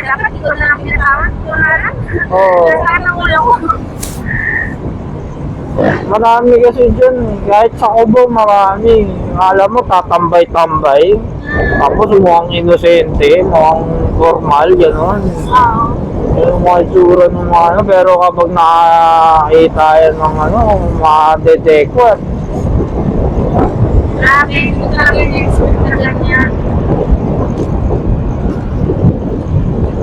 dapat ito na lang pinatawag. Ito na lang. Oo. Sana ulo ko. Marami kasi dyan. Kahit sa Kubo, marami. Alam mo, tatambay-tambay. Tapos mukhang inosente, mukhang formal, gano'n. Oo. Yung mga itsura ng mga ano, pero kapag nakakita yan ng ano, mga detekwat, Grabe, ito talaga yung expert na ganyan.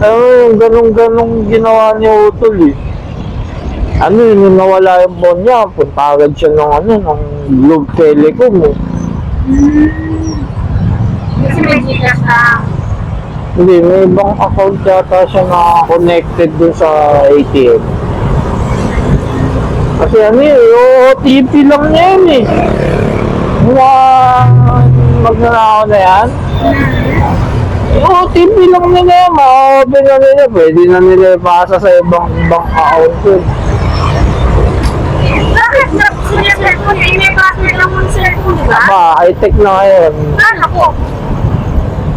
yung ganong-ganong ginawa ni Utol eh. Ano yun, yung nawala yung phone niya, punta agad siya ng ano, ng Globe Telecom eh. Kasi may Gcash na. Hindi, may ibang account yata siya na connected dun sa ATM. Kasi ano yun, yung OTP lang niya yun eh. Mga magnanakaw na yan. Yung OTP lang nila yan, ma-open na nila, pwede na nila ipasa sa ibang account yun. Bakit siya cellphone? Eh, may password lang mong cellphone, di ba? Ba, high-tech na ngayon. Ano po?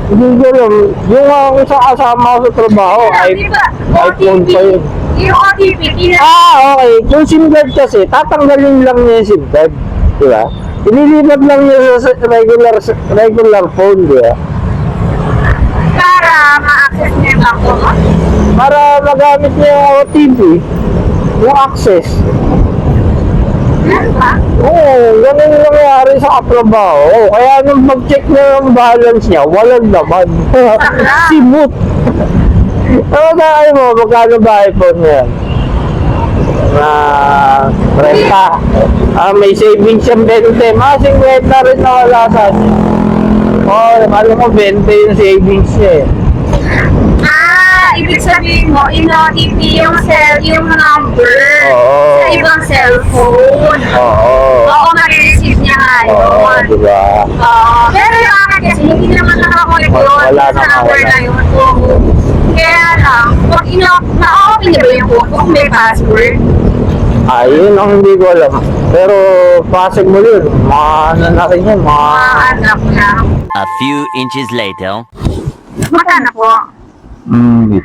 Hindi ko alam, yung sa kasama ko sa trabaho, iPhone pa yun. Yung OTP, Okay. Yung SIM card kasi, tatanggalin lang niya yung SIM card. Di ba? Ililipat lang niya sa regular phone, di ba? para ma-access niya yung banko mo? Para magamit niya yung OTP, yung access. Ano ba? Oo, ganun yung nangyari sa katrabaho. Kaya nung pag-check niya yung balance niya, walang laman. Simut. Ano tayo mo, magkano ba iPhone niya? Na 30. May savings siyang 20. Mga 50 rin na wala sa atin. Alam mo, 20 yung savings niya eh. Ibig sabihin mo, in-OTP yung number Oo. sa ibang cellphone. Oo, ma-receive niya Oo, ngayon. diba? Pero yung akin kasi, hindi naman nakakonect yun Wala sa na, number wala. na yun. Kaya lang, pag na-open niya ba yung phone kung may password? Yun ang hindi ko alam. Pero possible yun. Ano na rin yun, Anak na. A few inches later. Magkano po? Hmm,